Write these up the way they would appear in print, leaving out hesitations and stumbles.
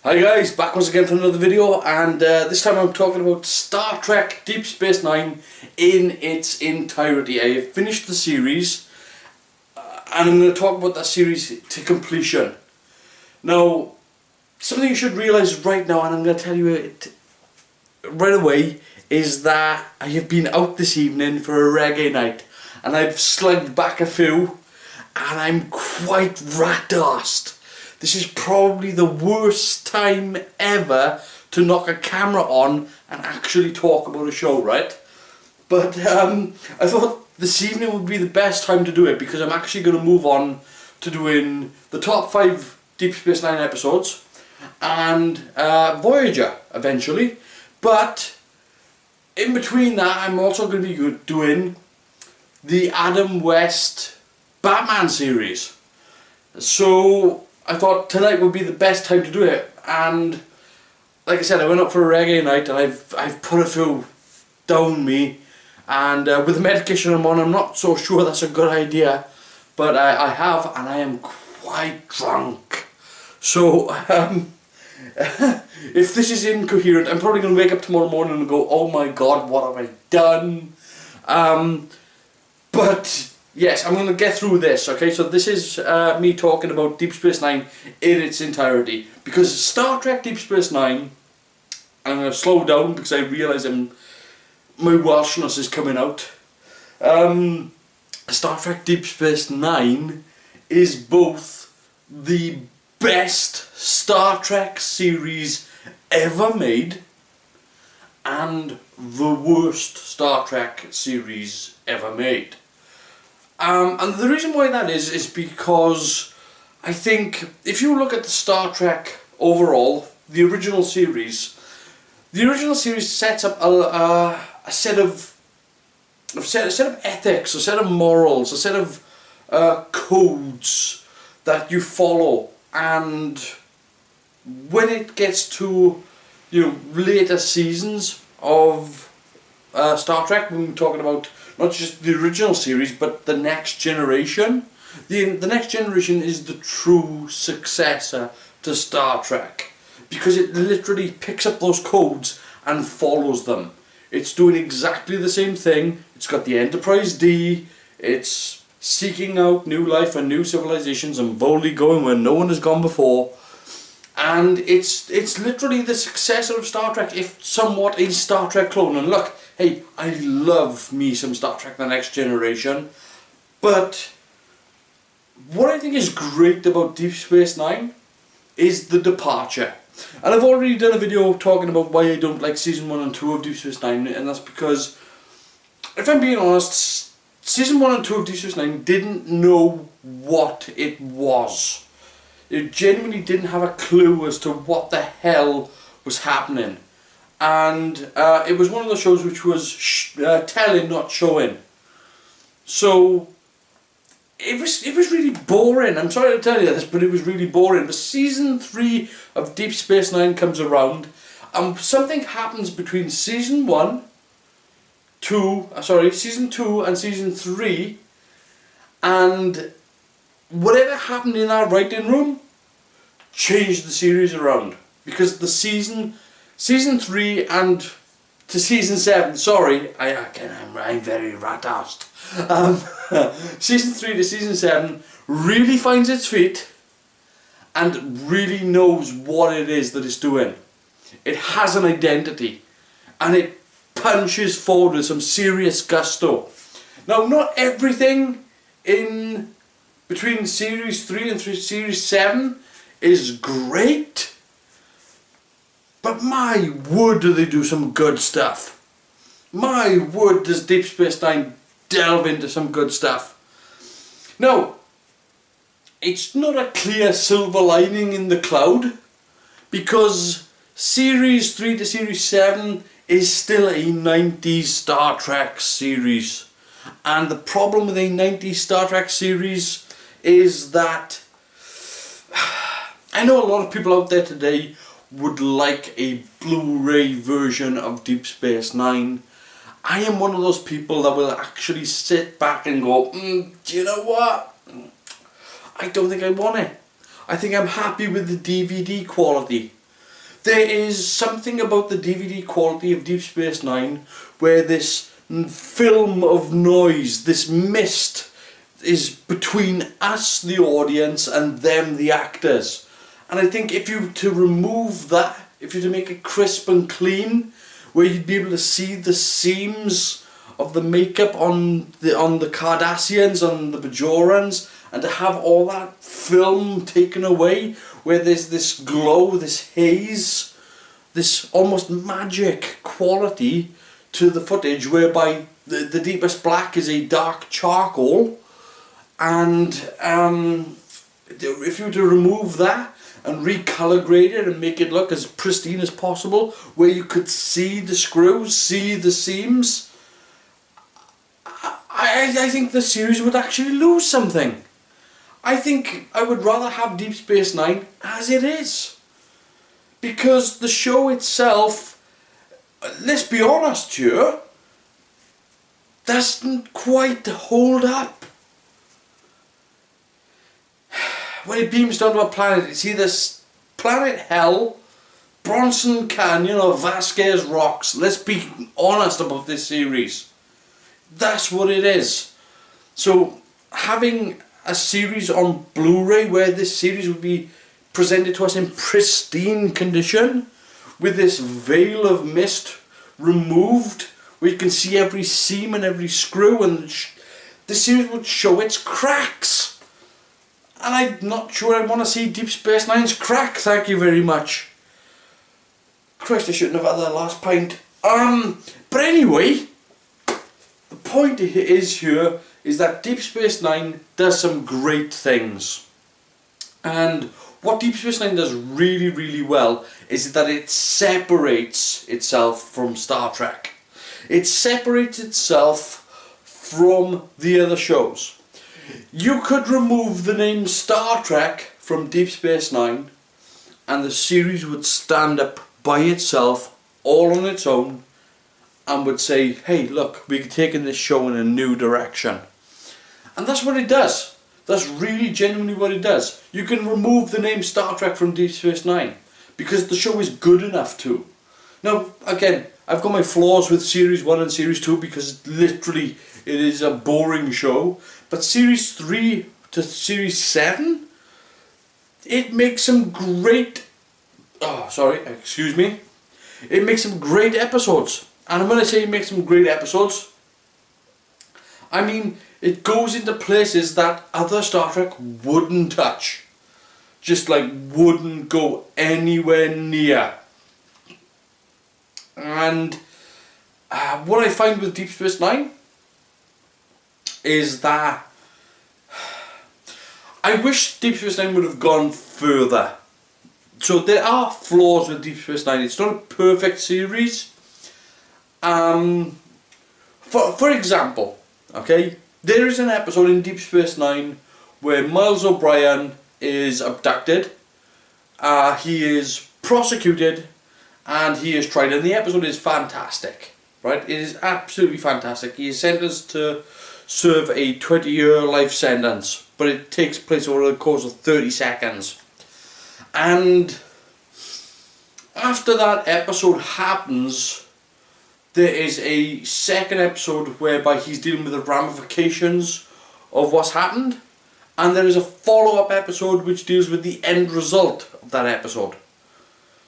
Hi guys, back once again for another video, and this time I'm talking about Star Trek Deep Space Nine in its entirety. I have finished the series and I'm going to talk about that series to completion. Now, something you should realise right now, and I'm going to tell you it right away, is that I have been out this evening for a reggae night and I've slugged back a few and I'm quite rat-arsed. This is probably the worst time ever to knock a camera on and actually talk about a show, right? But I thought this evening would be the best time to do it because I'm actually going to move on to doing the top 5 Deep Space Nine episodes and Voyager eventually. But in between that, I'm also going to be doing the Adam West Batman series. So I thought tonight would be the best time to do it, and like I said, I went up for a reggae night and I've put a few down me, and with the medication I'm on, I'm not so sure that's a good idea, but I have, and I am quite drunk. So if this is incoherent, I'm probably going to wake up tomorrow morning and go, oh my god, what have I done? But yes, I'm going to get through this, okay? So this is me talking about Deep Space Nine in its entirety. Because Star Trek Deep Space Nine, I'm going to slow down because I realise my Welshness is coming out. Star Trek Deep Space Nine is both the best Star Trek series ever made and the worst Star Trek series ever made. And the reason why that is because I think if you look at the Star Trek overall, the original series sets up a set of ethics, a set of morals, a set of codes that you follow, and when it gets to later seasons of Star Trek, when we're talking about not just the original series but the Next Generation, the Next Generation is the true successor to Star Trek because it literally picks up those codes and follows them. It's doing exactly the same thing. It's got the Enterprise D, it's seeking out new life and new civilizations and boldly going where no one has gone before. And it's literally the successor of Star Trek, if somewhat a Star Trek clone. And look, hey, I love me some Star Trek The Next Generation, but what I think is great about Deep Space Nine is the departure. And I've already done a video talking about why I don't like Season 1 and 2 of Deep Space Nine, and that's because, if I'm being honest, Season 1 and 2 of Deep Space Nine didn't know what it was. It genuinely didn't have a clue as to what the hell was happening. And it was one of those shows which was telling, not showing. So it was really boring. I'm sorry to tell you this, but it was really boring. But Season 3 of Deep Space Nine comes around, and something happens between Season 2 and Season 3, and whatever happened in our writing room changed the series around, because the season 3 and to Season 7, sorry, I'm very rat-arsed. Season 3 to Season 7 really finds its feet and really knows what it is that it's doing. It has an identity and it punches forward with some serious gusto. Now, not everything in between Series 3 and Series 7 is great, but my word do they do some good stuff. My word does Deep Space Nine delve into some good stuff. Now, it's not a clear silver lining in the cloud, because Series 3 to Series 7 is still a 90s Star Trek series. And the problem with a 90s Star Trek series is that I know a lot of people out there today would like a Blu-ray version of Deep Space Nine. I am one of those people that will actually sit back and go, do you know what? I don't think I want it. I think I'm happy with the DVD quality. There is something about the DVD quality of Deep Space Nine where this film of noise, this mist, is between us, the audience, and them, the actors. And I think if you were to remove that, if you were to make it crisp and clean, where you'd be able to see the seams of the makeup on the Cardassians, on the Bajorans, and to have all that film taken away, where there's this glow, this haze, this almost magic quality to the footage, whereby the deepest black is a dark charcoal, and if you were to remove that and recolor grade it and make it look as pristine as possible, where you could see the screws, see the seams, I think the series would actually lose something. I think I would rather have Deep Space Nine as it is. Because the show itself, let's be honest here, doesn't quite hold up. When it beams down to a planet, it's either Planet Hell, Bronson Canyon, or Vasquez Rocks. Let's be honest about this series. That's what it is. So having a series on Blu-ray where this series would be presented to us in pristine condition, with this veil of mist removed, where you can see every seam and every screw, and the series would show its cracks. And I'm not sure I want to see Deep Space Nine's crack, thank you very much. Christ, I shouldn't have had that last pint. But anyway, the point is here is that Deep Space Nine does some great things. And what Deep Space Nine does really, really well is that it separates itself from Star Trek. It separates itself from the other shows. You could remove the name Star Trek from Deep Space Nine and the series would stand up by itself, all on its own, and would say, hey look, we're taking this show in a new direction. And that's what it does. That's really genuinely what it does. You can remove the name Star Trek from Deep Space Nine because the show is good enough to. Now, again, I've got my flaws with Series 1 and Series 2 because literally it is a boring show. But Series 3 to Series 7, it makes some great... It makes some great episodes. And when I say it makes some great episodes, I mean it goes into places that other Star Trek wouldn't touch. Just like wouldn't go anywhere near. And what I find with Deep Space Nine is that I wish Deep Space Nine would have gone further. So there are flaws with Deep Space Nine. It's not a perfect series. For example, okay, there is an episode in Deep Space Nine where Miles O'Brien is abducted. He is prosecuted and he is tried, and the episode is fantastic, right? It is absolutely fantastic. He is sentenced to serve a 20-year life sentence, but it takes place over the course of 30 seconds. And after that episode happens, there is a second episode whereby he's dealing with the ramifications of what's happened, and there is a follow-up episode which deals with the end result of that episode.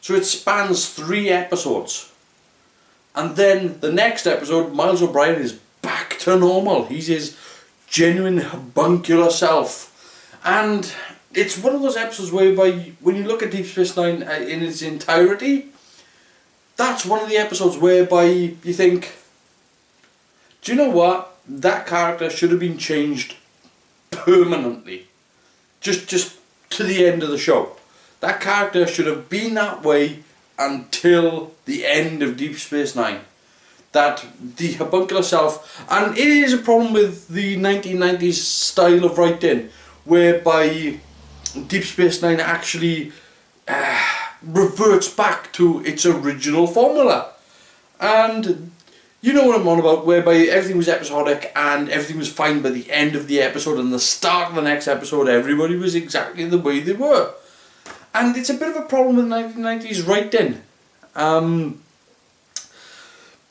So it spans 3 episodes. And then the next episode, Miles O'Brien is back to normal. He's his genuine homuncular self. And it's one of those episodes whereby when you look at Deep Space Nine in its entirety, that's one of the episodes whereby you think, do you know what? That character should have been changed permanently. Just to the end of the show. That character should have been that way until the end of Deep Space Nine. That the homuncular self, and it is a problem with the 1990s style of writing, whereby Deep Space Nine actually reverts back to its original formula. And you know what I'm on about, whereby everything was episodic and everything was fine by the end of the episode, and the start of the next episode everybody was exactly the way they were. And it's a bit of a problem with 1990s writing.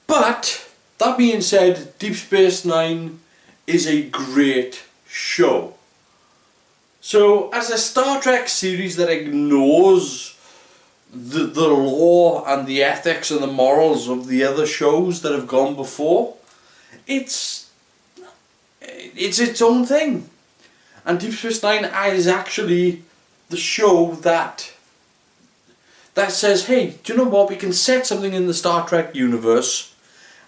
But, that being said, Deep Space Nine is a great show. So, as a Star Trek series that ignores the law and the ethics and the morals of the other shows that have gone before, it's its own thing. And Deep Space Nine is actually the show that says, hey, do you know what, we can set something in the Star Trek universe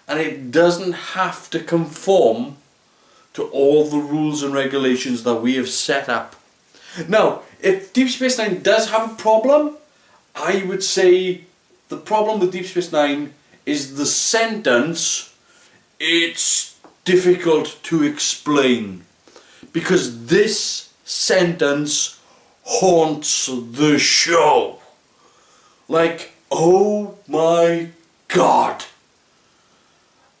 and it doesn't have to conform to all the rules and regulations that we have set up. Now, if Deep Space Nine does have a problem, I would say the problem with Deep Space Nine is the sentence, it's difficult to explain. Because this sentence haunts the show. Like, oh my God.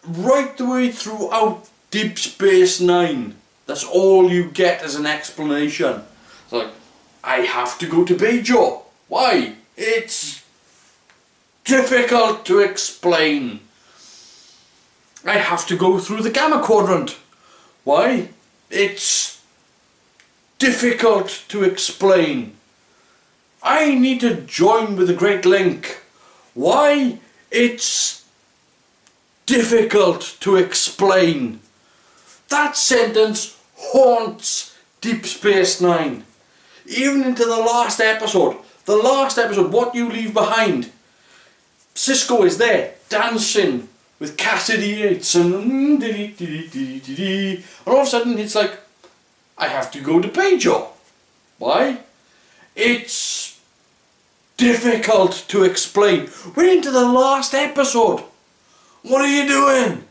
Right the way throughout Deep Space Nine, that's all you get as an explanation. It's like, I have to go to Bajor. Why? It's difficult to explain. I have to go through the Gamma Quadrant. Why? It's difficult to explain. I need to join with the Great Link. Why? It's difficult to explain. That sentence haunts Deep Space Nine. Even into the last episode. The last episode, What You Leave Behind. Cisco is there, dancing with Cassidy Yates and all of a sudden it's like, I have to go to Bajor. Why? It's difficult to explain. We're into the last episode. What are you doing?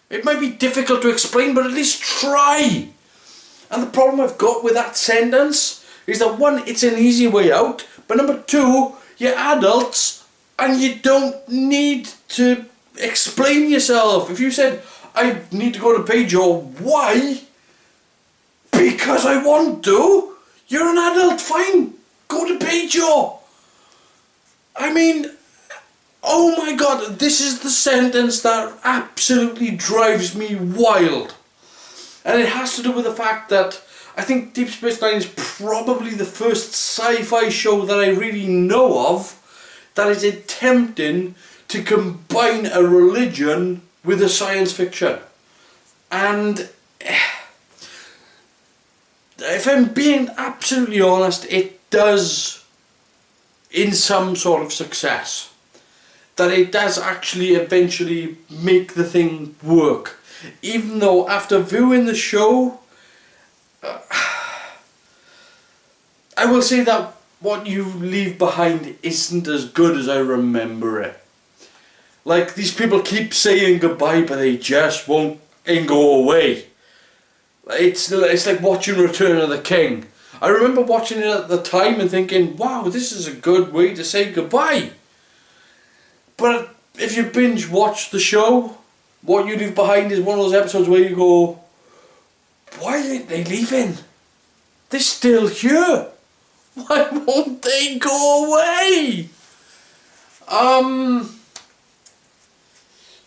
It might be difficult to explain, but at least try. And the problem I've got with that sentence is that one, it's an easy way out, but number two, you're adults and you don't need to explain yourself. If you said, I need to go to Bajor, why? Because I want to. You're an adult, fine. Go to Bajor. I mean, oh my God, this is the sentence that absolutely drives me wild. And it has to do with the fact that I think Deep Space Nine is probably the first sci-fi show that I really know of that is attempting to combine a religion with a science fiction. And if I'm being absolutely honest, it does in some sort of success. That it does actually eventually make the thing work. Even though after viewing the show, I will say that What You Leave Behind isn't as good as I remember it. Like, these people keep saying goodbye, but they just won't go away. It's like watching Return of the King. I remember watching it at the time and thinking, wow, this is a good way to say goodbye. But if you binge watch the show, What You Leave Behind is one of those episodes where you go, why aren't they leaving? They're still here. Why won't they go away?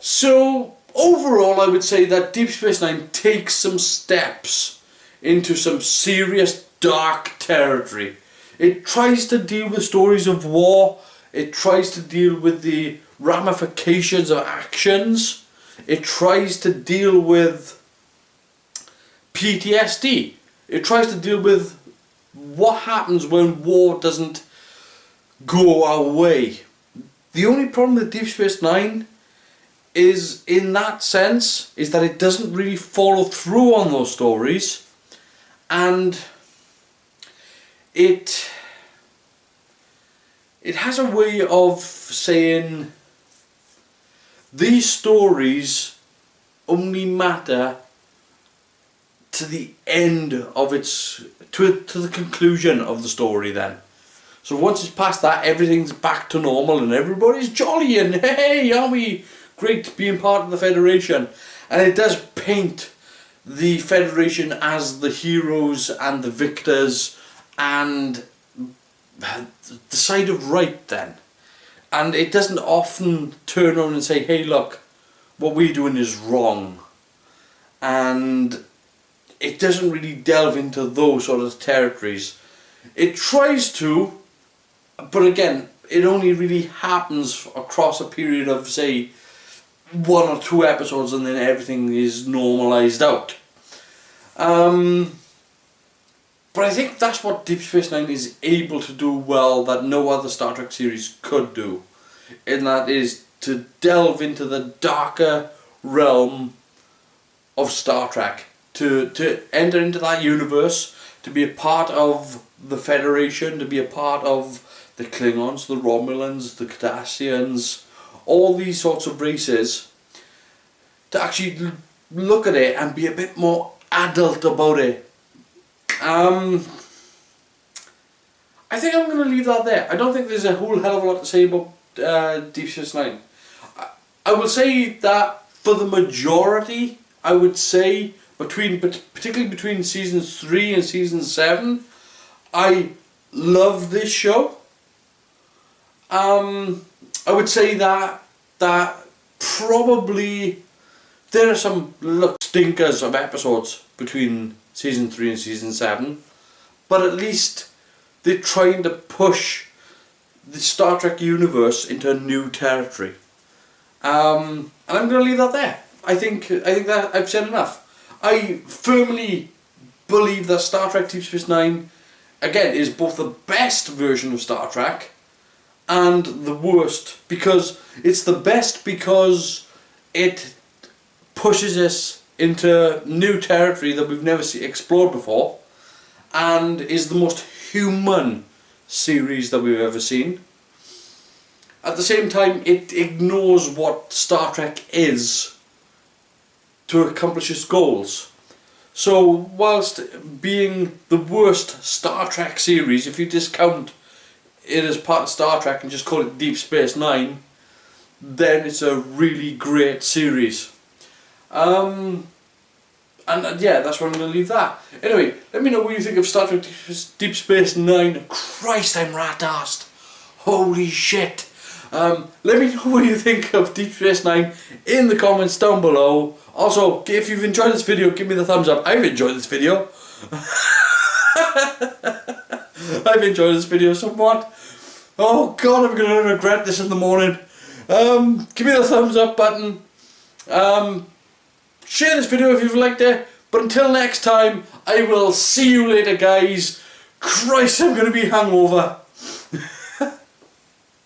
So overall I would say that Deep Space Nine takes some steps into some serious dark territory. It tries to deal with stories of war. It tries to deal with the ramifications of actions. It tries to deal with PTSD. It tries to deal with what happens when war doesn't go our way. The only problem with Deep Space Nine is, in that sense, is that it doesn't really follow through on those stories, and it has a way of saying these stories only matter to the end of its, to the conclusion of the story then. So once it's past that, everything's back to normal and everybody's jolly and hey, aren't we great being part of the Federation? And it does paint the Federation as the heroes and the victors and the side of right then. And it doesn't often turn around and say, hey look, what we're doing is wrong. And it doesn't really delve into those sort of territories. It tries to, but again, it only really happens across a period of, say, 1 or 2 episodes, and then everything is normalised out. But I think that's what Deep Space Nine is able to do well that no other Star Trek series could do. And that is to delve into the darker realm of Star Trek. To enter into that universe, to be a part of the Federation, to be a part of the Klingons, the Romulans, the Cardassians, all these sorts of races, to actually look at it and be a bit more adult about it. I think I'm going to leave that there. I don't think there's a whole hell of a lot to say about Deep Space Nine. I will say that for the majority, I would say, particularly between seasons 3 and season 7, I love this show. I would say that probably there are some stinkers of episodes between season 3 and season 7, but at least they're trying to push the Star Trek universe into new territory. And I'm going to leave that there. I think that I've said enough. I firmly believe that Star Trek Deep Space Nine, again, is both the best version of Star Trek and the worst, because it's the best because it pushes us into new territory that we've never explored before, and is the most human series that we've ever seen. At the same time, it ignores what Star Trek is to accomplish its goals. So whilst being the worst Star Trek series, if you discount it as part of Star Trek and just call it Deep Space Nine, then it's a really great series. And yeah, that's where I'm going to leave that. Anyway, let me know what you think of Star Trek Deep Space Nine. Christ, I'm rat-assed. Holy shit. Let me know what you think of Deep Space Nine in the comments down below. Also, if you've enjoyed this video, give me the thumbs up. I've enjoyed this video. I've enjoyed this video somewhat. Oh god, I'm going to regret this in the morning. Give me the thumbs up button. Share this video if you've liked it. But until next time, I will see you later, guys. Christ, I'm going to be hungover.